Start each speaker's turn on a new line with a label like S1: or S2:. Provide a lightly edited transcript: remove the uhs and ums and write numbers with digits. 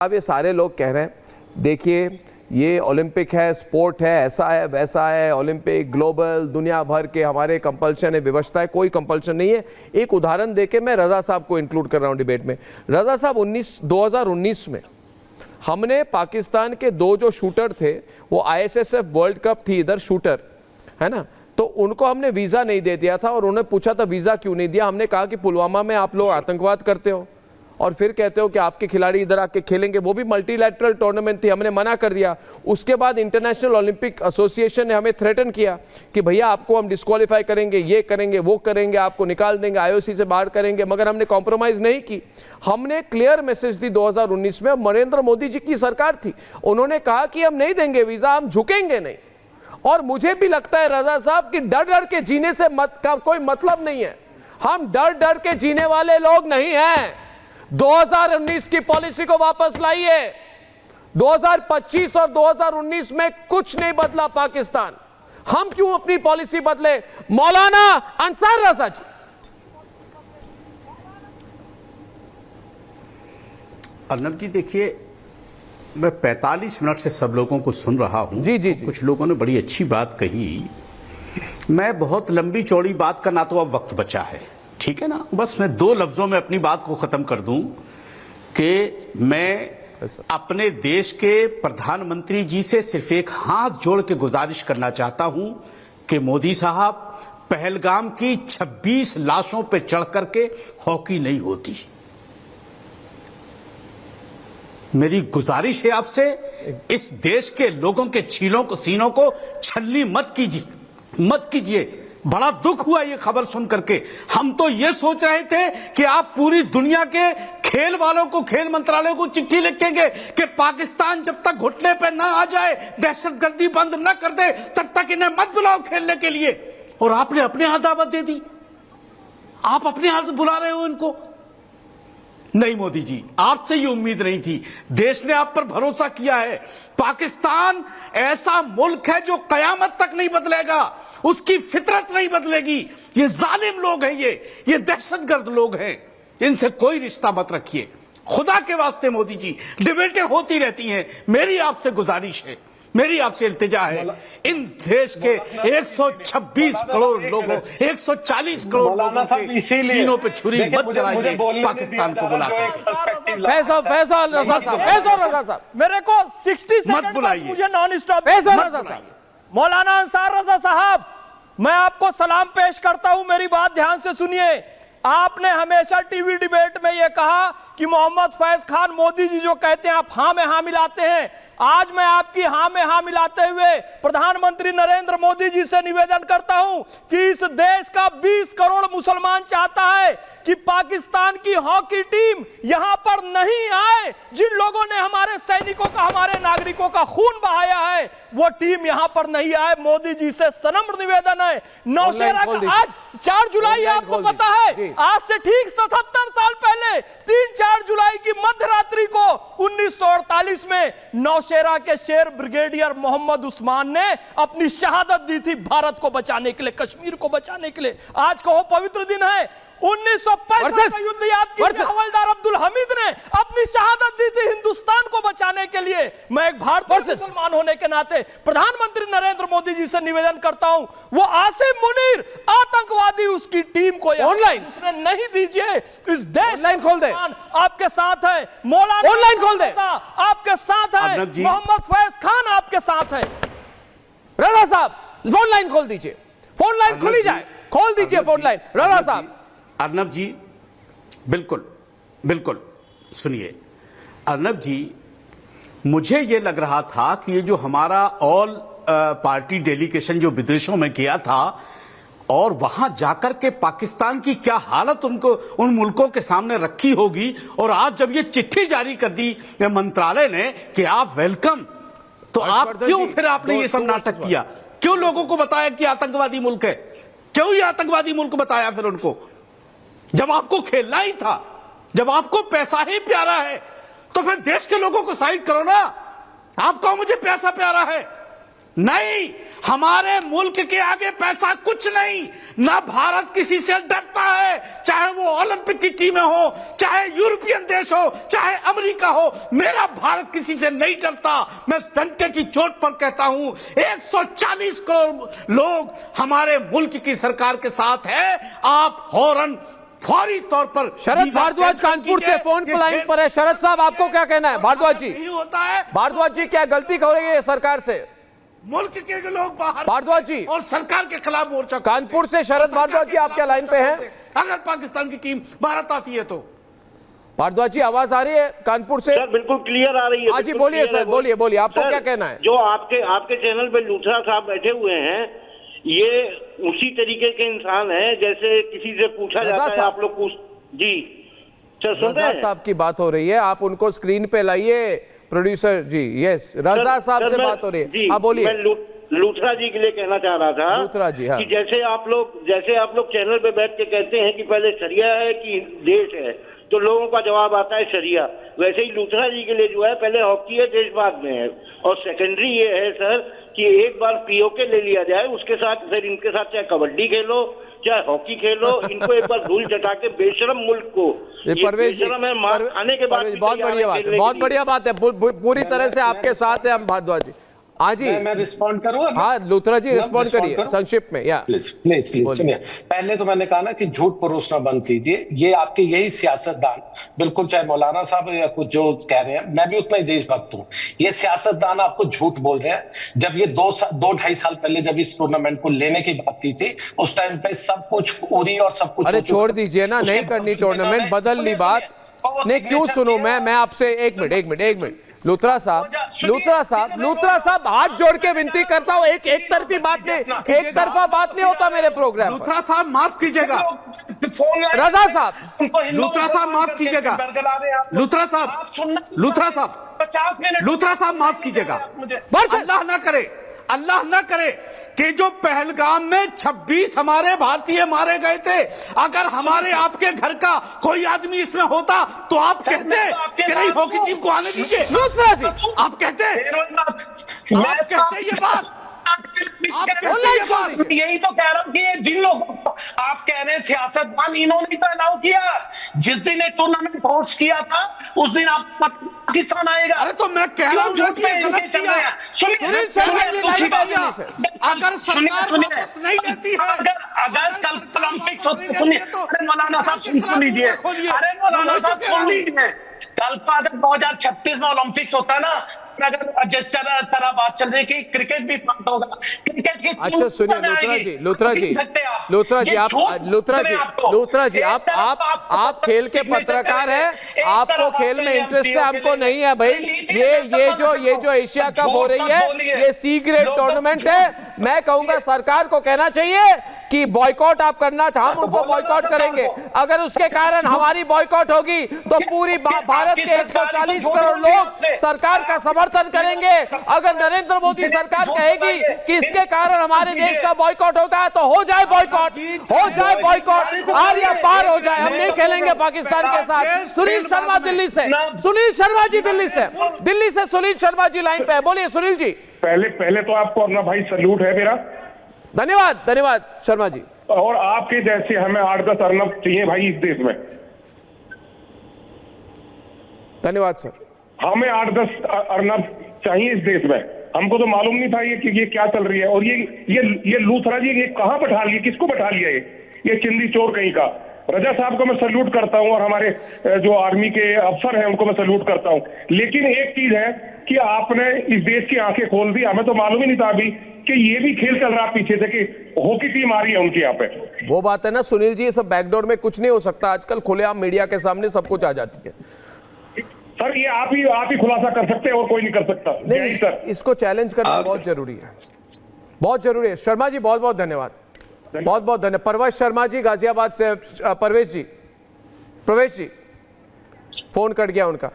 S1: अब ये सारे लोग कह रहे हैं देखिए ये ओलंपिक है, स्पोर्ट है, ऐसा है वैसा है, ओलंपिक ग्लोबल दुनिया भर के हमारे कंपल्शन है, व्यवस्था है, कोई कंपल्शन नहीं है। एक उदाहरण देके मैं रजा साहब को इंक्लूड कर रहा हूं डिबेट में। रजा साहब 2019 में हमने पाकिस्तान के दो जो शूटर थे, वो ISSF वर्ल्ड कप थी इधर शूटर, है ना, तो उनको हमने वीजा नहीं दे दिया था और उन्होंने पूछा था वीजा क्यों नहीं दिया। हमने कहा कि पुलवामा में आप लोग आतंकवाद करते हो और फिर कहते हो कि आपके खिलाड़ी इधर आके खेलेंगे, वो भी मल्टीलैटरल टूर्नामेंट थी, हमने मना कर दिया। उसके बाद इंटरनेशनल ओलंपिक एसोसिएशन ने हमें थ्रेटन किया कि भैया आपको हम डिस्क्वालीफाई करेंगे, ये करेंगे, वो करेंगे, आपको निकाल देंगे, IOC से बाहर करेंगे, मगर हमने कॉम्प्रोमाइज नहीं की। हमने क्लियर मैसेज दी 2019 में, नरेंद्र मोदी जी की सरकार थी, उन्होंने कहा कि हम नहीं देंगे वीजा, हम झुकेंगे नहीं। और मुझे भी लगता है रजा साहब कि डर डर के जीने से का कोई मतलब नहीं है। हम डर डर के जीने वाले लोग नहीं हैं। 2019 की पॉलिसी को वापस लाइए। 2025 और 2019 में कुछ नहीं बदला पाकिस्तान, हम क्यों अपनी पॉलिसी बदले? मौलाना अंसार रजा जी।
S2: अर्नब जी देखिए, मैं 45 मिनट से सब लोगों को सुन रहा हूं।
S1: जी।
S2: कुछ लोगों ने बड़ी अच्छी बात कही। मैं बहुत लंबी चौड़ी बात का ना तो अब वक्त बचा है, ठीक है ना, बस मैं 2 लफ्जों में अपनी बात को खत्म कर दूं कि मैं अपने देश के प्रधानमंत्री जी से सिर्फ एक हाथ जोड़ के गुजारिश करना चाहता हूं कि मोदी साहब, पहलगाम की 26 लाशों पे चढ़ करके हॉकी नहीं होती। मेरी गुजारिश है आपसे, इस देश के लोगों के छीलों को, सीनों को छलनी मत कीजिए। बड़ा दुख हुआ ये खबर सुन करके। हम तो ये सोच रहे थे कि आप पूरी दुनिया के खेल वालों को, खेल मंत्रालय को चिट्ठी लिखेंगे कि पाकिस्तान जब तक घुटने पे ना आ जाए, दहशतगर्दी बंद ना कर दे, तब तक इन्हें मत बुलाओ खेलने के लिए। और आपने अपने हाथ दावत दे दी, आप अपने हाथ बुला रहे हो इनको। नहीं मोदी जी, आपसे ये उम्मीद नहीं थी। देश ने आप पर भरोसा किया है। पाकिस्तान ऐसा मुल्क है जो कयामत तक नहीं बदलेगा, उसकी फितरत नहीं बदलेगी। ये जालिम लोग हैं, ये दहशतगर्द लोग हैं, इनसे कोई रिश्ता मत रखिए। खुदा के वास्ते मोदी जी, डिबेटें होती रहती हैं। मेरी आपसे गुजारिश है, मेरी आपसे इल्तिजा है, इन देश के 126 करोड़ लोगों, 140 करोड़ लोगों के सीनों पे छुरी मत चलाइए पाकिस्तान को बुलाकर।
S1: फैसल रजा साहब,
S3: मेरे को 60 सेकंड
S2: बुलाइए,
S3: मुझे नॉन स्टॉप
S1: मौलाना
S3: अंसार रजा साहब, मैं आपको सलाम पेश करता हूं, मेरी बात ध्यान से सुनिए। आपने हमेशा टीवी डिबेट में यह कहा कि मोहम्मद फैज खान मोदी जी जो कहते हैं आप हां में हां मिलाते हैं। आज मैं आपकी हां में हां मिलाते हुए प्रधानमंत्री नरेंद्र मोदी जी से निवेदन करता हूं कि इस देश का 20 करोड़ मुसलमान चाहता है कि पाकिस्तान की हॉकी टीम यहां पर नहीं आए। जिन लोगों ने हमारे सैनिकों का, हमारे नागरिकों का खून बहाया है, वो टीम यहां पर नहीं आए। मोदी जी से सनम्र निवेदन है। नौशेरा का आज 4 जुलाई, आपको पता है, आज से ठीक 77 साल पहले 3-4 जुलाई की मध्यरात्रि को 1948 में नौशेरा के शेर ब्रिगेडियर मोहम्मद उस्मान ने अपनी शहादत दी थी भारत को बचाने के लिए, कश्मीर को बचाने के लिए। आज का वो पवित्र दिन है। 1965 का युद्ध याद कीजिए, हवलदार अब्दुल हमीद ने अपनी शहादत दी थी हिंदुस्तान को बचाने के लिए। मैं एक भारतीय मुसलमान होने के नाते प्रधानमंत्री नरेंद्र मोदी जी से निवेदन करता हूं, वो आसिम मुनीर आतंकवादी, उसकी टीम को
S1: ऑनलाइन
S3: उसने नहीं दीजिए। इस देश
S1: ऑनलाइन खोल दे,
S3: आपके साथ है। मौलाना
S1: ऑनलाइन खोल दे,
S3: आपके साथ है। मोहम्मद फैज खान आपके साथ है।
S1: रजा साहब फोन लाइन खोल दीजिए, फोन लाइन खुली जाए, खोल दीजिए फोन लाइन। रजा साहब,
S2: अर्नब जी, बिल्कुल सुनिए। अर्नब जी, मुझे यह लग रहा था कि ये जो हमारा ऑल पार्टी डेलीगेशन जो विदेशों में गया था और वहां जाकर के पाकिस्तान की क्या हालत उनको, उन मुल्कों के सामने रखी होगी, और आज जब ये चिट्ठी जारी कर दी मंत्रालय ने कि आप वेलकम, तो आप क्यों फिर आपने ये सब नाटक किया? क्यों लोगों को बताया कि आतंकवादी मुल्क है? क्यों ये आतंकवादी मुल्क बताया फिर उनको? जब आपको खेलना ही था, जब आपको पैसा ही प्यारा है, तो फिर देश के लोगों को साइड करो ना। आप कहो मुझे पैसा प्यारा है, नहीं, हमारे मुल्क के आगे पैसा कुछ नहीं, ना भारत किसी से डरता है, चाहे वो ओलंपिक की टीमें हो, चाहे यूरोपियन देश हो, चाहे अमेरिका हो। मेरा भारत किसी से नहीं डरता। मैं डंके की चोट पर कहता हूं 140 करोड़ लोग हमारे मुल्क की सरकार के साथ है। आप हॉर्न फौरी तौर पर
S1: शरद भारद्वाज कानपुर से फोन पर लाइन पर है। शरद साहब, आपको क्या कहना है? भारद्वाज जी,
S2: नहीं होता है।
S1: भारद्वाज जी, क्या गलती हो रही है सरकार से?
S2: मुल्क के लोग बाहर
S1: भारद्वाज जी
S2: और सरकार के खिलाफ मोर्चा
S1: कानपुर से शरद भारद्वाज जी, आप क्या लाइन पे हैं?
S2: अगर पाकिस्तान की टीम भारत आती है तो।
S1: भारद्वाज जी, आवाज आ रही है कानपुर से?
S4: सर बिल्कुल क्लियर आ रही है।
S1: हाँ जी, बोलिए सर, बोलिए बोलिए, आपको क्या कहना है?
S4: जो आपके चैनल पे लूथरा साहब बैठे हुए हैं, ये उसी तरीके के इंसान हैं जैसे किसी से पूछा जाता है, आप लोग पूछ जी सर सुन रहे हैं?
S1: साहब की बात हो रही है, आप उनको स्क्रीन पे लाइए प्रोड्यूसर जी। यस, रजा साहब से बात हो रही है। हाँ बोलिए।
S4: मैं लूथरा जी के लिए कहना चाह रहा था
S1: लूथरा जी, हाँ।
S4: कि जैसे आप लोग चैनल पे बैठ के कहते हैं कि पहले शरिया है कि देश है, तो लोगों का जवाब आता है शरिया। वैसे ही लूथरा जी के लिए जो है, पहले हॉकी है, देश बाद में है। और सेकेंडरी ये है सर कि एक बार पीओके ले लिया जाए, उसके साथ फिर इनके साथ चाहे कबड्डी खेलो चाहे हॉकी खेलो, इनको एक बार धूल चटा के बेशरम मुल्क को, ये बेशरम है, मार खाने के बाद
S1: बहुत बढ़िया बात है, बहुत बढ़िया बात है, पूरी तरह से आपके साथ है हम भारद्वाज जी। हाँ जी,
S5: मैं रिस्पॉन्ड करूँ?
S1: हाँ लूथरा जी, रिस्पॉन्ड करिए संक्षिप्त में। या
S5: प्लीज सुनिए। पहले तो मैंने कहा ना कि झूठ परोसना बंद कीजिए। ये आपके यही सियासतदान, बिल्कुल चाहे मौलाना साहब या कुछ जो कह रहे हैं, मैं भी उतना ही देशभक्त हूँ, ये सियासतदान आपको झूठ बोल रहे हैं। जब ये 2-2.5 साल पहले जब इस टूर्नामेंट को लेने की बात की थी, उस टाइम पे सब कुछ उड़ी और सब कुछ।
S1: अरे छोड़ दीजिए ना, नहीं करनी टूर्नामेंट, बदल ली बात। नहीं क्यों सुनूं मैं आपसे? एक मिनट लूथरा साहब, हाथ जोड़ के विनती करता हूँ, एक तरफी बात नहीं, एक तरफा बात नहीं होता मेरे प्रोग्राम।
S2: लूथरा साहब माफ कीजिएगा,
S1: रजा साहब,
S2: लूथरा साहब माफ कीजिएगा, लूथरा साहब माफ कीजिएगा। अल्लाह ना करे कि जो पहलगाम में 26 हमारे भारतीय मारे गए थे, अगर हमारे आपके घर का कोई आदमी इसमें होता तो आप कहते कि नहीं हॉकी टीम को आने दीजिए?
S1: लूथरा जी,
S2: आप कहते ये बात?
S5: यही तो कह रहा हूँ कि ये जिन लोगों को आप कह रहे हैं सियासतदान, इन्होंने तो अलाउ किया। जिस दिन ये टूर्नामेंट होस्ट किया था उस दिन आप पाकिस्तान आएगा।
S2: अरे तो मैं कह रहा हूँ
S5: झूठ में इनके चल रहे हैं।
S2: अगर सरकार वापस नहीं लेती है,
S5: अगर कल ओलंपिक्स होते, सुनिए, अरे मौलाना साहब सुन लीजिए, अरे मौलाना साहब सुन लीजिए, कल को अगर 2036 में ओलंपिक्स होता है ना, अगर जिस तरह बात चल रही है कि क्रिकेट भी बंद होगा, क्रिकेट की
S1: अच्छा सुनिए लूथरा जी, आप खेल के पत्रकार हैं, आपको खेल में इंटरेस्ट है, हमको नहीं है भाई। ये जो एशिया कप हो रही है, ये सी ग्रेड टूर्नामेंट है। मैं कहूंगा सरकार को कहना चाहिए कि बॉयकॉट आप करना, हम उनको बॉयकॉट करेंगे। अगर उसके कारण हमारी बॉयकॉट होगी तो पूरी भारत के 140 करोड़ लोग सरकार का समर्थन करेंगे। अगर नरेंद्र मोदी सरकार कहेगी कि इसके कारण हमारे देश का बॉयकॉट होगा तो हो जाए बॉयकॉट, आर या पार हो जाए। हम नहीं खेलेंगे पाकिस्तान के साथ। सुनील शर्मा दिल्ली से, सुनील शर्मा जी दिल्ली से सुनील शर्मा जी लाइन पे है, बोलिए सुनील जी।
S6: पहले तो आपको अपना भाई सल्यूट है मेरा,
S1: धन्यवाद शर्मा जी।
S6: और आपके जैसे हमें 8-10 अर्नब चाहिए भाई इस देश में।
S1: धन्यवाद सर।
S6: हमें 8-10 अर्नब चाहिए इस देश में। हमको तो मालूम नहीं था ये क्या चल रही है। और ये लूथरा जी ये कहाँ बैठा लिया, किसको बैठा लिया? ये चिंदी चोर कहीं का। रजा साहब को मैं सल्यूट करता हूं और हमारे जो आर्मी के अफसर हैं उनको मैं सल्यूट करता हूं, लेकिन एक चीज है कि आपने इस देश की आंखें खोल दी। हमें तो मालूम ही नहीं था अभी कि ये भी खेल चल रहा पीछे से कि हॉकी टीम आ रही है उनके यहाँ पे।
S1: वो बात है ना सुनील जी, ये सब बैकडोर में कुछ नहीं हो सकता। आजकल खुलेआम मीडिया के सामने सब कुछ आ जाती है।
S6: सर ये आप ही खुलासा कर सकते हैं और कोई नहीं कर सकता।
S1: नहीं सर, इसको चैलेंज करना बहुत जरूरी है, बहुत जरूरी है। शर्मा जी बहुत बहुत धन्यवाद, बहुत बहुत धन्यवाद। परवेश शर्मा जी गाजियाबाद से। प्रवेश जी फोन कट गया उनका।